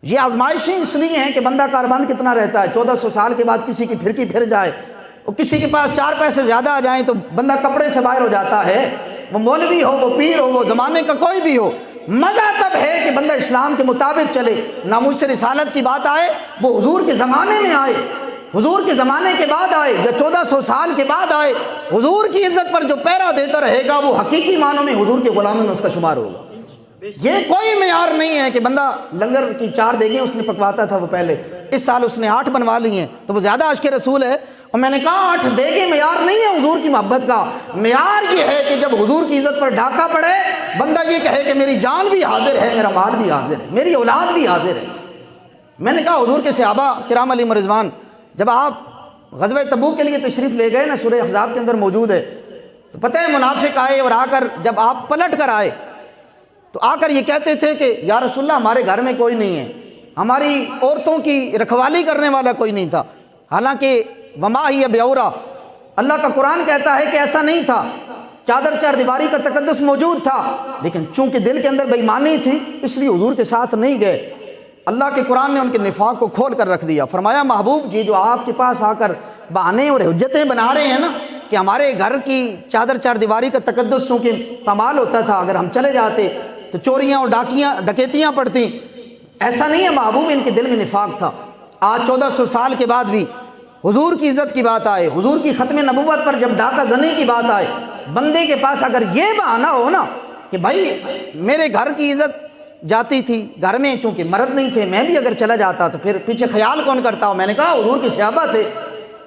یہ آزمائشیں اس لیے ہیں کہ بندہ کاربند کتنا رہتا ہے، 1400 سال کے بعد کسی کی پھرکی پھر جائے، اور کسی کے پاس 4 پیسے زیادہ آ جائیں تو بندہ کپڑے سے باہر ہو جاتا ہے، وہ مولوی ہو، وہ پیر ہو، وہ زمانے کا کوئی بھی ہو۔ مزہ تب ہے کہ بندہ اسلام کے مطابق چلے، ناموس رسالت کی بات آئے وہ حضور کے زمانے میں آئے، حضور کے زمانے کے بعد آئے یا 1400 سال کے بعد آئے۔ حضور کی عزت پر جو پیرا دیتا رہے گا وہ حقیقی معنوں میں حضور کے غلاموں میں اس کا شمار ہوگا۔ یہ کوئی معیار نہیں ہے کہ بندہ لنگر کی 4 دیگیں اس نے پکواتا تھا وہ پہلے، اس سال اس نے 8 بنوا لی ہیں تو وہ زیادہ عاشق رسول ہے۔ اور میں نے کہا 8 دیگیں معیار نہیں ہے حضور کی محبت کا، معیار یہ ہے کہ جب حضور کی عزت پر ڈاکہ پڑے بندہ یہ کہے کہ میری جان بھی حاضر ہے، میرا مال بھی حاضر ہے، میری اولاد بھی حاضر ہے۔ میں نے کہا حضور کے صحابہ کرام علیہم رضوان جب آپ غزوہ تبوک کے لیے تشریف لے گئے نا، سورہ احزاب کے اندر موجود ہے، تو پتہ ہے منافق آئے اور آ کر جب آپ پلٹ کر آئے تو آ کر یہ کہتے تھے کہ یا رسول اللہ ہمارے گھر میں کوئی نہیں ہے، ہماری عورتوں کی رکھوالی کرنے والا کوئی نہیں تھا۔ حالانکہ وما ہی بیورا، اللہ کا قرآن کہتا ہے کہ ایسا نہیں تھا، چادر چار دیواری کا تقدس موجود تھا، لیکن چونکہ دل کے اندر بے ایمانی تھی اس لیے حضور کے ساتھ نہیں گئے۔ اللہ کے قرآن نے ان کے نفاق کو کھول کر رکھ دیا، فرمایا محبوب جی جو آپ کے پاس آ کر بہانے اور حجتیں بنا رہے ہیں نا کہ ہمارے گھر کی چادر چار دیواری کا تقدس چونکہ پامال ہوتا تھا، اگر ہم چلے جاتے تو چوریاں اور ڈکیتیاں پڑتی، ایسا نہیں ہے محبوب، ان کے دل میں نفاق تھا۔ آج 1400 سال کے بعد بھی حضور کی عزت کی بات آئے، حضور کی ختم نبوت پر جب ڈاکہ زنی کی بات آئے، بندے کے پاس اگر یہ بہانہ ہو نا کہ بھائی میرے گھر کی عزت جاتی تھی، گھر میں چونکہ مرد نہیں تھے، میں بھی اگر چلا جاتا تو پھر پیچھے خیال کون کرتا ہو؟ میں نے کہا حضور کے صحابہ تھے،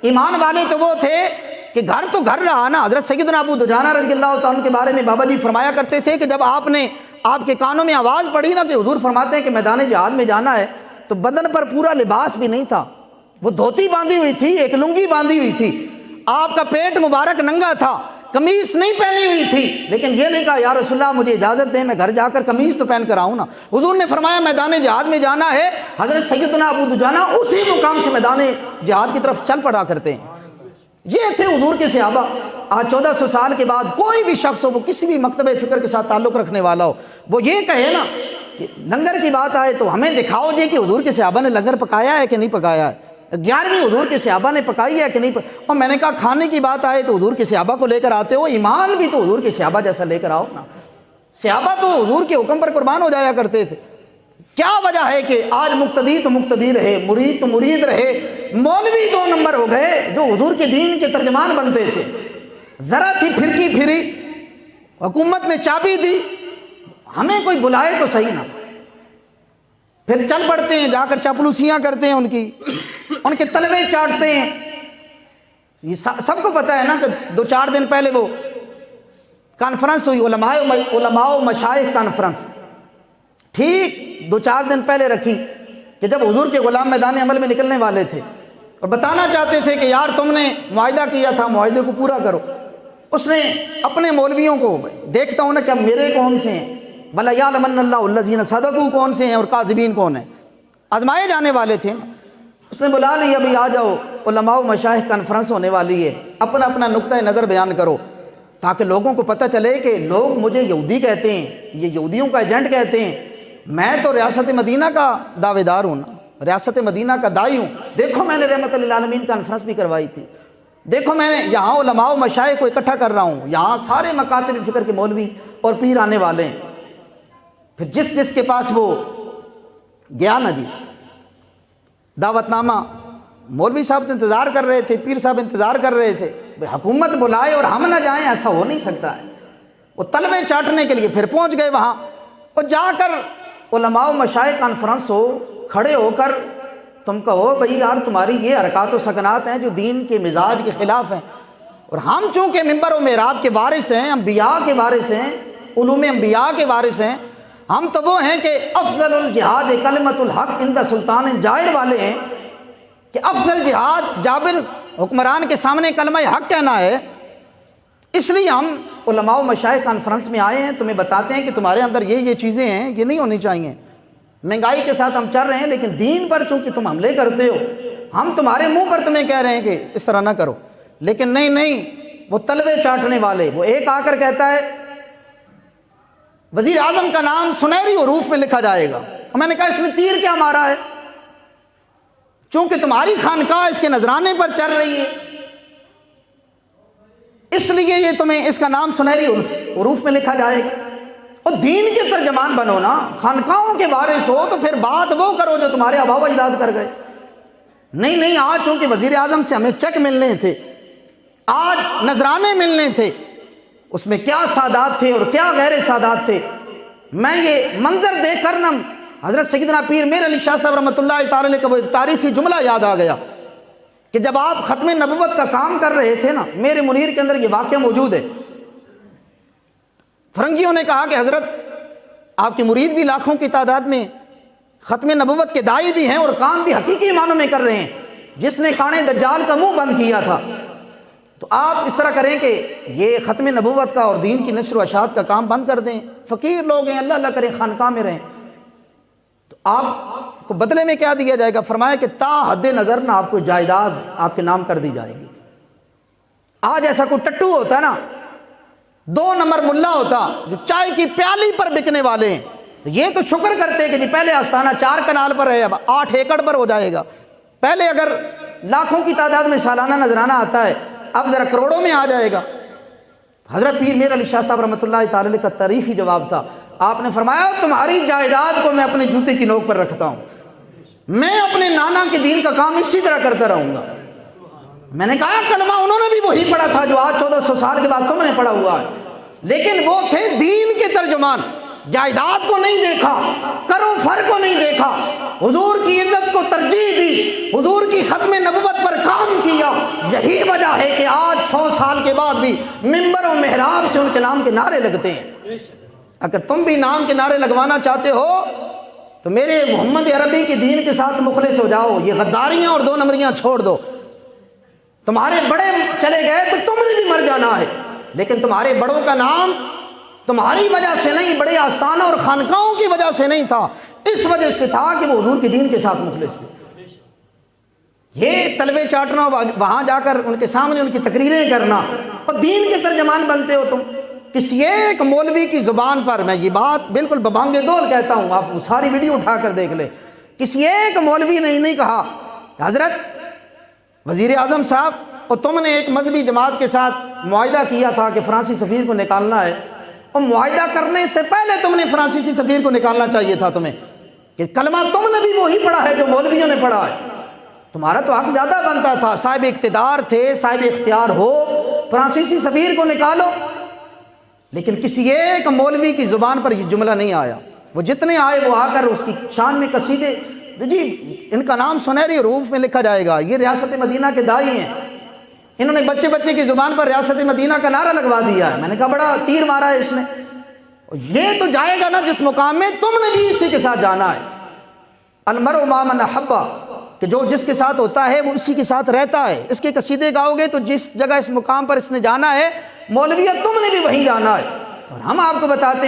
ایمان والے تو وہ تھے کہ گھر تو گھر رہا نا۔ حضرت سیدنا ابو دجانہ رضی اللہ تعالیٰ عنہ کے بارے میں بابا جی فرمایا کرتے تھے کہ جب آپ کے کانوں میں آواز پڑی نا کہ حضور فرماتے ہیں کہ میدان جہاد میں جانا ہے، تو بدن پر پورا لباس بھی نہیں تھا، وہ دھوتی باندھی ہوئی تھی، ایک لنگی باندھی ہوئی تھی، آپ کا پیٹ مبارک ننگا تھا، قمیص نہیں پہنی ہوئی تھی، لیکن یہ نہیں کہا یا رسول اللہ مجھے اجازت دیں میں گھر جا کر قمیص تو پہن کر آؤں نا۔ حضور نے فرمایا میدان جہاد میں جانا ہے، حضرت سیدنا ابو دجانہ اسی مقام سے میدان جہاد کی طرف چل پڑا کرتے ہیں۔ یہ تھے حضور کے صحابہ۔ آج 1400 سال کے بعد کوئی بھی شخص ہو، وہ کسی بھی مکتبہ فکر کے ساتھ تعلق رکھنے والا ہو، وہ یہ کہے نا کہ لنگر کی بات آئے تو ہمیں دکھاؤ جی کہ حضور کے صحابہ نے لنگر پکایا ہے کہ نہیں پکایا ہے، 11ویں حضور کے صحابہ نے پکائی ہے کہ نہیں اور میں نے کہا کھانے کی بات آئے تو حضور کے صحابہ کو لے کر آتے ہو، ایمان بھی تو حضور کے صحابہ جیسا لے کر آؤ نا۔ صحابہ تو حضور کے حکم پر قربان ہو جایا کرتے تھے۔ کیا وجہ ہے کہ آج مقتدی تو مقتدی رہے، مرید تو مرید رہے، مولوی 2 نمبر ہو گئے جو حضور کے دین کے ترجمان بنتے تھے؟ ذرا سی پھرکی پھری، حکومت نے چابی دی، ہمیں کوئی بلائے تو صحیح نہ، پھر چل پڑتے ہیں، جا کر چاپلوسیاں کرتے ہیں، ان کے تلوے چاٹتے ہیں۔ یہ سب کو پتہ ہے نا کہ 2-4 دن پہلے وہ کانفرنس ہوئی، علماء و مشائخ کانفرنس، ٹھیک 2-4 دن پہلے رکھی کہ جب حضور کے غلام میدان عمل میں نکلنے والے تھے اور بتانا چاہتے تھے کہ یار تم نے معاہدہ کیا تھا، معاہدے کو پورا کرو۔ اس نے اپنے مولویوں کو، دیکھتا ہوں نا کہ میرے کون سے ہیں، بھلا یعلمن اللہ الذین صدقوا کون سے ہیں اور کاذبین کون ہیں، آزمائے جانے والے تھے۔ اس نے بلا لیا ابھی آ جاؤ، علماء و مشائخ کانفرنس ہونے والی ہے، اپنا اپنا نقطہ نظر بیان کرو تاکہ لوگوں کو پتہ چلے کہ لوگ مجھے یہودی کہتے ہیں، یہ یہودیوں کا ایجنٹ کہتے ہیں، میں تو ریاست مدینہ کا دعوے دار ہوں نا، ریاست مدینہ کا داعی ہوں۔ دیکھو میں نے رحمت للعالمین کانفرنس بھی کروائی تھی، دیکھو میں نے یہاں علماء و مشائخ کو اکٹھا کر رہا ہوں، یہاں سارے مکاتب فکر کے مولوی اور پیر آنے والے ہیں۔ پھر جس کے پاس وہ گیا نا جی دعوت نامہ، مولوی صاحب انتظار کر رہے تھے، پیر صاحب انتظار کر رہے تھے، حکومت بلائے اور ہم نہ جائیں، ایسا ہو نہیں سکتا ہے۔ وہ تلوے چاٹنے کے لیے پھر پہنچ گئے وہاں، اور جا کر علماء و مشائخ کانفرنس ہو، کھڑے ہو کر تم کہو بھئی یار تمہاری یہ حرکات و سکنات ہیں جو دین کے مزاج کے خلاف ہیں، اور ہم چونکہ منبر و محراب کے وارث ہیں، انبیاء کے وارث ہیں، علوم انبیاء کے وارث ہیں، ہم تو وہ ہیں کہ افضل الجہاد کلمۃ الحق عند سلطان جائر والے ہیں کہ افضل جہاد جابر حکمران کے سامنے کلمہ حق کہنا ہے۔ اس لیے ہم علماء و مشائخ کانفرنس میں آئے ہیں، تمہیں بتاتے ہیں کہ تمہارے اندر یہ چیزیں ہیں، یہ نہیں ہونی چاہیے۔ مہنگائی کے ساتھ ہم چل رہے ہیں لیکن دین پر چونکہ تم حملے کرتے ہو، ہم تمہارے منہ پر تمہیں کہہ رہے ہیں کہ اس طرح نہ کرو، لیکن نہیں، وہ تلوے چاٹنے والے، وہ ایک آ کر کہتا ہے وزیر اعظم کا نام سنہری حروف میں لکھا جائے گا، اور میں نے کہا اس نے تیر کیا مارا ہے؟ چونکہ تمہاری خانقاہ اس کے نذرانے پر چل رہی ہے، اس لیے یہ تمہیں اس کا نام سنہری حروف میں لکھا جائے گا۔ اور دین کے ترجمان بنو نا، خانقاہوں کے وارث ہو تو پھر بات وہ کرو جو تمہارے آبا و اجداد کر گئے۔ نہیں آج چونکہ وزیر اعظم سے ہمیں چیک ملنے تھے، آج نذرانے ملنے تھے، اس میں کیا سادات تھے اور کیا غیر سادات تھے، میں یہ منظر دیکھ کر نا حضرت سیدنا پیر میر علی شاہ صاحب رحمۃ اللہ تعالی علیہ کا وہ ایک تاریخی جملہ یاد آ گیا کہ جب آپ ختم نبوت کا کام کر رہے تھے نا، میرے منیر کے اندر یہ واقعہ موجود ہے۔ فرنگیوں نے کہا کہ حضرت آپ کے مرید بھی لاکھوں کی تعداد میں، ختم نبوت کے داعی بھی ہیں اور کام بھی حقیقی معنوں میں کر رہے ہیں، جس نے کانے دجال کا منہ بند کیا تھا، تو آپ اس طرح کریں کہ یہ ختم نبوت کا اور دین کی نشر و اشاعت کا کام بند کر دیں، فقیر لوگ ہیں، اللہ اللہ کریں خانقاہ میں رہیں، تو آپ کو بدلے میں کیا دیا جائے گا؟ فرمایا کہ تا حد نظر نہ آپ کو جائیداد آپ کے نام کر دی جائے گی۔ آج ایسا کوئی ٹٹو ہوتا ہے نا، 2 نمبر ملا ہوتا جو چائے کی پیالی پر بکنے والے ہیں، تو یہ تو شکر کرتے کہ جی پہلے آستانہ 4 کنال پر ہے، اب 8 ایکڑ پر ہو جائے گا۔ پہلے اگر لاکھوں کی تعداد میں سالانہ نذرانہ آتا ہے، اب ذرا کروڑوں میں آ جائے گا۔ حضرت پیر میر علی شاہ صاحب رحمۃ اللہ تعالی علیہ کا تاریخی جواب تھا، آپ نے فرمایا تمہاری جائیداد کو میں اپنے جوتے کی نوک پر رکھتا ہوں، میں اپنے نانا کے دین کا کام اسی طرح کرتا رہوں گا۔ میں نے کہا کلمہ انہوں نے بھی وہی پڑھا تھا جو آج 1400 سال کے بعد تم نے پڑھا ہوا ہے، لیکن وہ تھے دین کے ترجمان، جائیداد کو نہیں دیکھا، کرو فر کو نہیں دیکھا، حضور کی عزت کو ترجیح دی، حضور کی ختم نبوت پر کام کیا۔ یہی وجہ ہے کہ آج 100 سال کے بعد بھی ممبر و محراب سے ان کے نام کے نعرے لگتے ہیں۔ اگر تم بھی نام کے نعرے لگوانا چاہتے ہو تو میرے محمد عربی کے دین کے ساتھ مخلص ہو جاؤ، یہ غداریاں اور 2 نمبریاں چھوڑ دو۔ تمہارے بڑے چلے گئے تو تم نے بھی مر جانا ہے، لیکن تمہارے بڑوں کا نام تمہاری وجہ سے نہیں، بڑے آستانوں اور خانقاہوں کی وجہ سے نہیں تھا، اس وجہ سے تھا کہ وہ حضور کے دین کے ساتھ مخلص تھے۔ یہ تلوے چاٹنا، وہاں جا کر ان کے سامنے ان کی تقریریں کرنا، اور دین کے ترجمان بنتے ہو تم۔ کسی ایک مولوی کی زبان پر، میں یہ بات بالکل ببانگ دول کہتا ہوں، آپ ساری ویڈیو اٹھا کر دیکھ لیں، کسی ایک مولوی نے نہیں کہا حضرت وزیر اعظم صاحب، اور تم نے ایک مذہبی جماعت کے ساتھ معاہدہ کیا تھا کہ فرانسیسی سفیر کو نکالنا ہے، اور معاہدہ کرنے سے پہلے تم نے فرانسیسی سفیر کو نکالنا چاہیے تھا تمہیں، کہ کلمہ تم نے بھی وہی پڑھا ہے جو مولویوں نے پڑھا ہے، تمہارا تو حق زیادہ بنتا تھا، صاحب اقتدار تھے، صاحب اختیار ہو، فرانسیسی سفیر کو نکالو۔ لیکن کسی ایک مولوی کی زبان پر یہ جملہ نہیں آیا، وہ جتنے آئے وہ آ کر اس کی شان میں قصیدے، جی ان کا نام سنہری حروف میں لکھا جائے گا، یہ ریاست مدینہ کے داعی ہیں، انہوں نے بچے بچے کی زبان پر ریاست مدینہ کا نعرہ لگوا دیا ہے۔ میں نے کہا بڑا تیر مارا ہے اس نے، یہ تو جائے گا نا جس مقام میں تم نے بھی اسی کے ساتھ جانا ہے۔ المرء مع من احب، کہ جو جس کے ساتھ ہوتا ہے وہ اسی کے ساتھ رہتا ہے۔ اس کے قصیدے گاؤ گے تو جس جگہ اس مقام پر اس نے جانا ہے، مولویت تم نے بھی وہیں جانا ہے۔ اور ہم آپ کو بتاتے ہیں